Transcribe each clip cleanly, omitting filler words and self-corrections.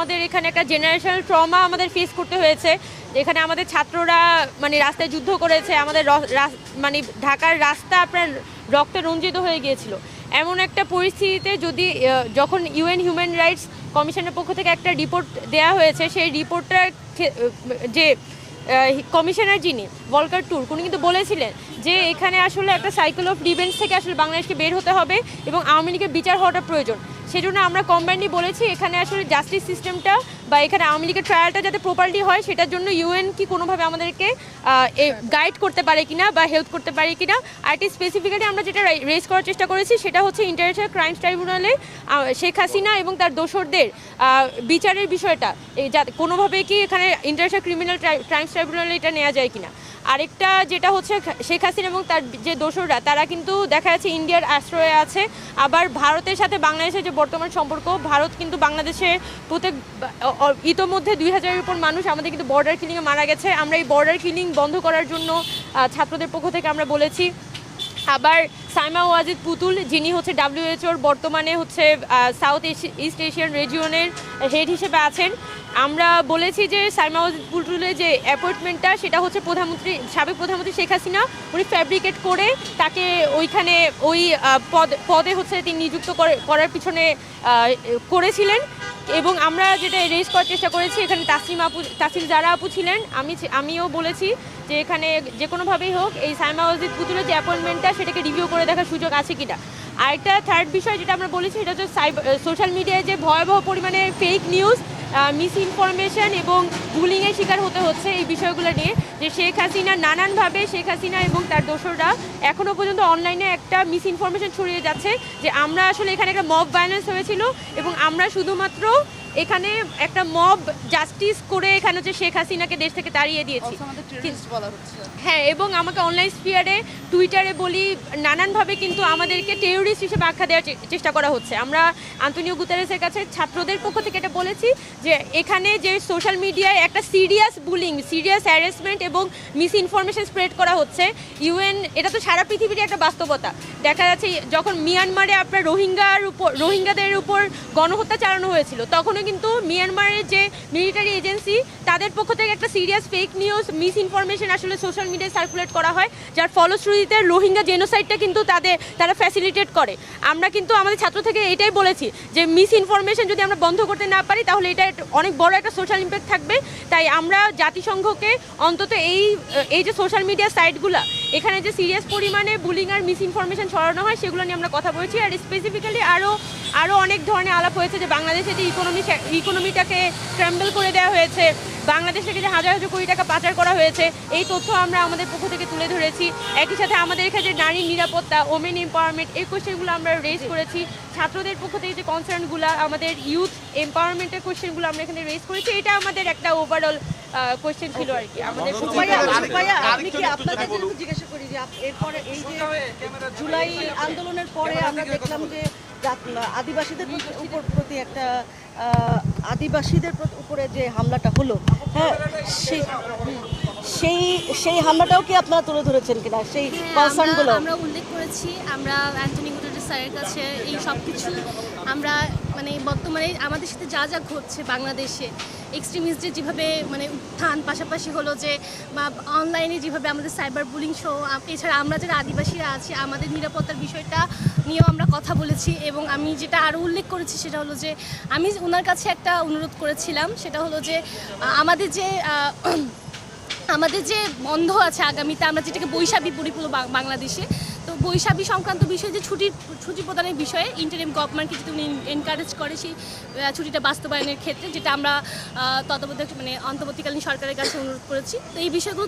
আমাদের এখানে একটা জেনারেশনাল ট্রমা আমাদের ফেস করতে হয়েছে। এখানে আমাদের ছাত্ররা মানে রাস্তায় যুদ্ধ করেছে, আমাদের মানে ঢাকার রাস্তা আপনার রক্তে রঞ্জিত হয়ে গিয়েছিল। এমন একটা পরিস্থিতিতে যদি যখন ইউএন হিউম্যান রাইটস কমিশনের পক্ষ থেকে একটা রিপোর্ট দেওয়া হয়েছে, সেই রিপোর্টটার যে কমিশনার যিনি ভলকার টুর্ক, উনি কিন্তু বলেছিলেন যে এখানে আসলে একটা সাইকেল অফ রিভেঞ্জ থেকে আসলে বাংলাদেশকে বের হতে হবে এবং আওয়ামী লীগের বিচার হওয়াটা প্রয়োজন। সেজন্য আমরা কম্বাইনলি বলেছি এখানে আসলে জাস্টিস সিস্টেমটা বা এখানে আওয়ামী লীগের ট্রায়ালটা যাতে প্রপারলি হয়, সেটার জন্য ইউএন কি কোনোভাবে আমাদেরকে গাইড করতে পারে কিনা বা হেল্প করতে পারে কিনা। আর এটি স্পেসিফিক্যালি আমরা যেটা রেজ করার চেষ্টা করেছি সেটা হচ্ছে ইন্টারন্যাশনাল ক্রাইমস ট্রাইব্যুনালে শেখ হাসিনা এবং তার দোসরদের বিচারের বিষয়টা যাতে কোনোভাবে কি এখানে ইন্টারন্যাশনাল ক্রিমিনাল ক্রাইমস ট্রাইব্যুনালে এটা নেওয়া যায় কিনা। আরেকটা যেটা হচ্ছে শেখ হাসিনা এবং তার যে দোসররা তারা কিন্তু দেখা যাচ্ছে ইন্ডিয়ার আশ্রয়ে আছে। আবার ভারতের সাথে বাংলাদেশের যে বর্তমান সম্পর্ক, ভারত কিন্তু বাংলাদেশে প্রত্যেক ইতোমধ্যে 2000-এর উপর মানুষ আমাদের কিন্তু বর্ডার কিলিংয়ে মারা গেছে। আমরা এই বর্ডার কিলিং বন্ধ করার জন্য ছাত্রদের পক্ষ থেকে আমরা বলেছি। আবার সাইমা ওয়াজিদ পুতুল, যিনি হচ্ছে WHO-র বর্তমানে হচ্ছে সাউথ ইস্ট এশিয়ান রিজিয়নের হেড হিসেবে আছেন, আমরা বলেছি যে সাইমা ওয়াজিদ পুতুলের যে অ্যাপয়েন্টমেন্টটা সেটা হচ্ছে সাবেক প্রধানমন্ত্রী শেখ হাসিনা উনি ফ্যাব্রিকেট করে তাকে ওইখানে ওই পদে হচ্ছে তিনি নিযুক্ত করার পিছনে করেছিলেন। এবং আমরা যেটা রেজ করার চেষ্টা করেছি, এখানে তাসিম জারা আপু ছিলেন, আমিও বলেছি যে এখানে যে কোনোভাবেই হোক এই সাইমা ওয়াজিদ পুতুলের যে অ্যাপয়েন্টমেন্টটা সেটাকে রিভিউ করে দেখার সুযোগ আছে কিনা। আরেকটা থার্ড বিষয় যেটা আমরা বলেছি সেটা হচ্ছে সোশ্যাল মিডিয়ায় যে ভয়াবহ পরিমাণে ফেক নিউজ, মিস ইনফরমেশন এবং বুলিংয়ের শিকার হতে হচ্ছে, এই বিষয়গুলো নিয়ে যে শেখ হাসিনা নানানভাবে শেখ হাসিনা এবং তার দোসররা এখনও পর্যন্ত অনলাইনে একটা মিস ইনফরমেশন ছড়িয়ে যাচ্ছে যে আমরা আসলে এখানে একটা মব ভায়োলেন্স হয়েছিল এবং আমরা শুধুমাত্র এখানে একটা মব জাস্টিস করে এখানে হচ্ছে শেখ হাসিনাকে দেশ থেকে তাড়িয়ে দিয়েছি। হ্যাঁ, এবং আমাকে অনলাইন স্পিয়ারে টুইটারে বলি নানানভাবে কিন্তু আমাদেরকে টেরোরিস্ট হিসেবে আখ্যা দেওয়ার চেষ্টা করা হচ্ছে। আমরা আন্তোনিও গুতেরেসের কাছে ছাত্রদের পক্ষ থেকে এটা বলেছি যে এখানে যে সোশ্যাল মিডিয়ায় একটা সিরিয়াস বুলিং, সিরিয়াস হ্যারাসমেন্ট এবং মিস ইনফরমেশন স্প্রেড করা হচ্ছে। ইউএন এটা তো সারা পৃথিবীর একটা বাস্তবতা। দেখা যাচ্ছে যখন মিয়ানমারে আপনার রোহিঙ্গাদের উপর গণহত্যা চালানো হয়েছিল, তখনও কিন্তু মিয়ানমারের যে মিলিটারি এজেন্সি তাদের পক্ষ থেকে একটা serious fake news, miss information আসলে সোশ্যাল মিডিয়ায় সার্কুলেট করা হয়, যার ফলশ্রুতিতে রোহিঙ্গা জেনোসাইডটা কিন্তু তারা ফ্যাসিলিটেট করে। আমরা কিন্তু আমাদের ছাত্র থেকে এটাই বলেছি যে মিস ইনফরমেশন যদি আমরা বন্ধ করতে না পারি তাহলে এটা অনেক বড় একটা সোশ্যাল ইম্প্যাক্ট থাকবে। তাই আমরা জাতিসংঘকে অন্তত এই যে সোশ্যাল মিডিয়া সাইটগুলো এখানে যে সিরিয়াস পরিমাণে বুলিং আর মিস ইনফরমেশন ছড়ানো হয় সেগুলো নিয়ে আমরা কথা বলছি। আর স্পেসিফিক্যালি আরও অনেক ধরনের আলাপ হয়েছে যে বাংলাদেশের যে ইকোনমিটাকে স্ক্র্যাম্বল করে দেওয়া হয়েছে, বাংলাদেশ থেকে যে হাজার হাজার কোটি টাকা পাচার করা হয়েছে, এই তথ্য আমরা আমাদের পক্ষ থেকে তুলে ধরেছি। একই সাথে আমাদের এখানে যে নারীর নিরাপত্তা, ওমেন এম্পাওয়ারমেন্ট, এই কোয়েশ্চেনগুলো আমরা রেজ করেছি। ছাত্রদের পক্ষ থেকে যে কনসার্নগুলো, আমাদের ইউথ এম্পাওয়ারমেন্টের কোয়েশ্চেনগুলো আমরা এখানে রেজ করেছি। এটা আমাদের একটা ওভারঅল কোয়েশ্চেন ছিল আর কি। আমাদের জিজ্ঞাসা করি যে এরপরে এই যে জুলাই আন্দোলনের পরে আমরা দেখলাম যে আদিবাসীদের প্রতি একটা আদিবাসীদের উপরে যে হামলাটা হলো, হ্যাঁ, সেই হামলাটাও কি আপনারা তুলে ধরেছেন কিনা, সেই কনসার্নগুলো? আমরা উল্লেখ করেছি। আমরা অ্যান্টনি গুটেরেস স্যারের কাছে এই সব কিছু আমরা মানে বর্তমানে আমাদের সাথে যা যা ঘটছে বাংলাদেশে, এক্সট্রিমিস্টদের যেভাবে মানে উত্থান, পাশাপাশি হলো যে বা অনলাইনে যেভাবে আমাদের সাইবার বুলিং শো, এছাড়া আমরা যারা আদিবাসীরা আছি আমাদের নিরাপত্তার বিষয়টা নিয়েও আমরা কথা বলেছি। এবং আমি যেটা আরও উল্লেখ করেছি সেটা হলো যে আমি ওনার কাছে একটা অনুরোধ করেছিলাম, সেটা হলো যে আমাদের যে বন্ধ আছে আগামীতে, আমরা যেটাকে বৈশাখী পরিপূর্ণ বাংলাদেশে, তো বৈশাখী সংক্রান্ত বিষয়ে যে ছুটি প্রদানের বিষয়ে ইন্টারিম গভর্নমেন্টকে যদি উনি এনকারেজ করে সেই ছুটিটা বাস্তবায়নের ক্ষেত্রে, যেটা আমরা তত্ত্বাবধায়ক মানে অন্তর্বর্তীকালীন সরকারের কাছে অনুরোধ করেছি। তো এই বিষয়গুলো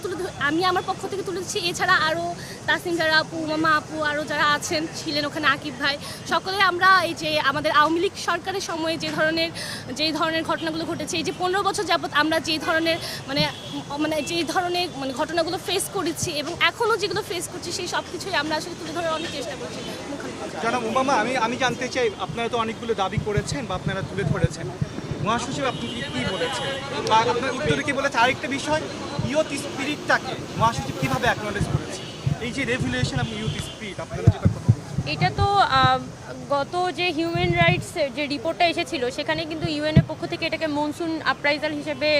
আমি আমার পক্ষ থেকে তুলে দিচ্ছি। এছাড়া আরও তাসনিম জারা আপু, মামা আপু, আরও যারা ছিলেন ওখানে, আকিব ভাই, সকলে আমরা এই যে আমাদের আওয়ামী লীগ সরকারের সময়ে যে ধরনের ঘটনাগুলো ঘটেছে, এই যে 15 বছর যাবৎ আমরা যে ধরনের ঘটনাগুলো ফেস করেছি এবং এখনও যেগুলো ফেস করছি, সেই সব কিছুই আমরা আসলে তুলে ধরার অনেক চেষ্টা করছি। জনাব উমামা, আমি জানতে চাই, আপনারা তো অনেকগুলো দাবি করেছেন বা আপনারা তুলে ধরেছেন, মহাসচিব আপনি কি বলেছেন বা আপনার উত্তরে কি বলেছে? আরেকটা বিষয়, ইউথ স্পিরিটটাকে মহাসচিব কীভাবে অ্যাকনোলেজ করেছে? এই যে রেভুলেশন অফ ইউথ স্পিরিট, আপনারা যেটা কথা বলছেন, এটা তো গত যে হিউম্যান রাইটস যে রিপোর্টটা এসেছিল সেখানে কিন্তু ইউএনের পক্ষ থেকে এটাকে মনসুন আপরাইজাল হিসেবে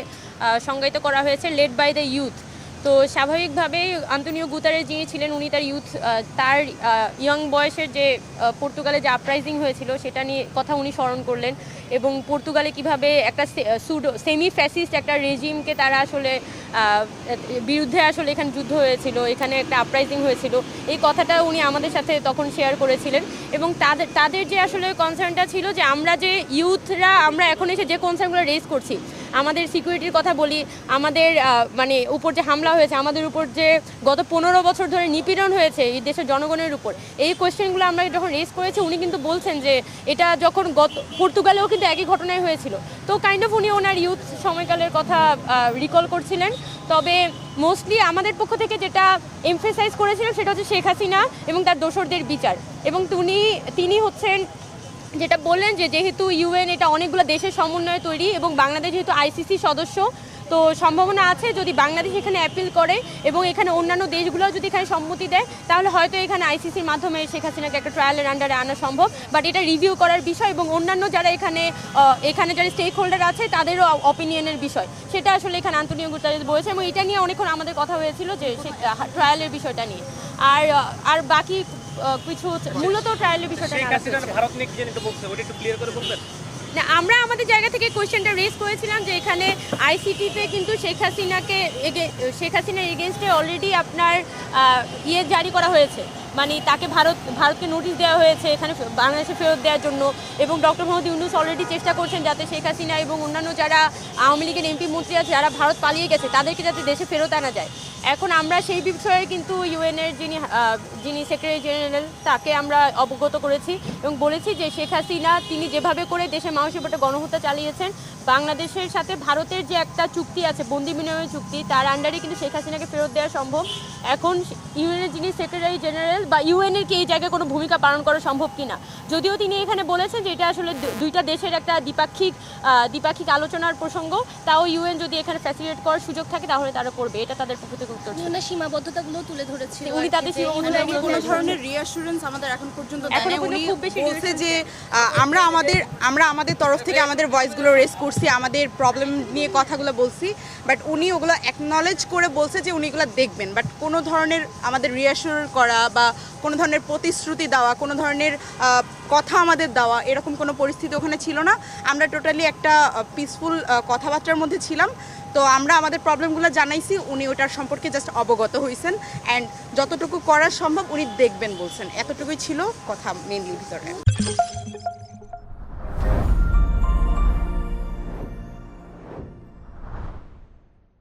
সংজ্ঞায়িত করা হয়েছে, লেড বাই দ্য ইউথ। তো স্বাভাবিকভাবেই আন্তোনিও গুতারেস যিনি ছিলেন উনি তার তার ইয়ং বয়সের যে পর্তুগালে যে আপরাইজিং হয়েছিল সেটা নিয়ে কথা উনি স্মরণ করলেন, এবং পর্তুগালে কিভাবে একটা সেমি ফ্যাসিস্ট একটা রেজিমকে তারা আসলে বিরুদ্ধে আসলে এখানে যুদ্ধ হয়েছিল, এখানে একটা আপরাইজিং হয়েছিল, এই কথাটা উনি আমাদের সাথে তখন শেয়ার করেছিলেন। এবং তাদের যে আসলে কনসার্নটা ছিল যে আমরা যে ইউথরা আমরা এখন এসে যে কনসার্নগুলো রেজ করছি, আমাদের সিকিউরিটির কথা বলি, আমাদের মানে উপর যে হামলা হয়েছে, আমাদের উপর যে গত 15 বছর ধরে নিপীড়ন হয়েছে এই দেশের জনগণের উপর, এই কোয়েশ্চেনগুলো আমরা যখন রেজ করেছি উনি কিন্তু বলছেন যে এটা যখন পর্তুগালেও কিন্তু একই ঘটনায় হয়েছিল। তো কাইন্ড অফ উনি ওনার ইউথ সময়কালের কথা রিকল করছিলেন। তবে মোস্টলি আমাদের পক্ষ থেকে যেটা এমফেসাইজ করেছিলেন সেটা হচ্ছে শেখ হাসিনা এবং তার দোসরদের বিচার। এবং তিনি হচ্ছেন যেটা বললেন যে যেহেতু ইউএন এটা অনেকগুলো দেশের সমন্বয়ে তৈরি এবং বাংলাদেশ যেহেতু আইসিসি সদস্য, তো সম্ভাবনা আছে যদি বাংলাদেশ এখানে অ্যাপিল করে এবং এখানে অন্যান্য দেশগুলো যদি এখানে সম্মতি দেয় তাহলে হয়তো এখানে আইসিসির মাধ্যমে শেখ হাসিনাকে একটা ট্রায়ালের আন্ডারে আনা সম্ভব। বাট এটা রিভিউ করার বিষয় এবং অন্যান্য যারা এখানে যারা স্টেক হোল্ডার আছে তাদেরও অপিনিয়নের বিষয়, সেটা আসলে এখানে আন্তোনিও গুতারেস বলেছে এবং এটা নিয়ে অনেকক্ষণ আমাদের কথা হয়েছিল যে ট্রায়ালের বিষয়টা নিয়ে। আর বাকি কিছু মূলত ট্রায়ালের বিষয়টা ভারত নিয়ে কি জানি বলছে ওটা একটু ক্লিয়ার করে বলবেন। না, আমরা আমাদের জায়গা থেকে কোয়েশ্চেনটা রেজ করেছিলাম যে এখানে আইসিটিতে কিন্তু শেখ হাসিনার এগেনস্টে অলরেডি আপনার জারি করা হয়েছে, মানে তাকে ভারতকে নোটিশ দেওয়া হয়েছে এখানে বাংলাদেশে ফেরত দেওয়ার জন্য। এবং ডক্টর মোহাম্মদ ইউনূস অলরেডি চেষ্টা করছেন যাতে শেখ হাসিনা এবং অন্যান্য যারা আওয়ামী লীগের এমপি মন্ত্রী আছে যারা ভারত পালিয়ে গেছে তাদেরকে যাতে দেশে ফেরত আনা যায়। এখন আমরা সেই বিষয়ে কিন্তু ইউএনের যিনি সেক্রেটারি জেনারেল তাকে আমরা অবগত করেছি এবং বলেছি যে শেখ হাসিনা তিনি যেভাবে করে দেশের মানুষের উপর গণহত্যা চালিয়েছেন, বাংলাদেশের সাথে ভারতের যে একটা চুক্তি আছে বন্দি বিনিময় চুক্তি, তার আন্ডারে কিন্তু শেখ হাসিনাকে ফেরত দেওয়া সম্ভব। এখন ইউএনের যিনি সেক্রেটারি জেনারেল বা ইউএনের কি এই জায়গায় কোনো ভূমিকা পালন করা সম্ভব কিনা, যদিও তিনি এখানে বলেছেন যে এটা আসলে দুইটা দেশের একটা দ্বিপাক্ষিক আলোচনার প্রসঙ্গ, তাও ইউএন যদি এখানে ফ্যাসিলিটেট করার সুযোগ থাকে তাহলে তারা করবে, এটা তাদের পক্ষ থেকে উত্তর ছিল। ওনার সীমাবদ্ধতাগুলো তুলে ধরেছিল, উনি তাদের সীমাবদ্ধতাগুলো কোনো ধরনের রিঅ্যাসুরেন্স আমাদের এখন পর্যন্ত দেয় এখনো না। পর্যন্ত উনি খুব বেশি বলছে যে আমরা আমাদের তরফ থেকে আমাদের ভয়েসগুলো রেজ করছি, আমাদের প্রবলেম নিয়ে কথাগুলো বলছি, বাট উনি ওগুলো অ্যাকনলেজ করে বলছে যে উনি এগুলো দেখবেন, বাট কোনো ধরনের আমাদের রিঅ্যাসুর করা বা কোনো ধরনের প্রতিশ্রুতি দেওয়া, কোনো ধরনের কথা আমাদের দেওয়া এরকম কোনো পরিস্থিতি ওখানে ছিল না। আমরা টোটালি একটা পিসফুল কথাবার্তার মধ্যে ছিলাম। তো আমরা আমাদের প্রবলেমগুলো জানাইছি, উনি ওটার সম্পর্কে জাস্ট অবগত হয়েছেন অ্যান্ড যতটুকু করা সম্ভব উনি দেখবেন বলছেন, এতটুকুই ছিল কথা মেইনলি ভিতরে।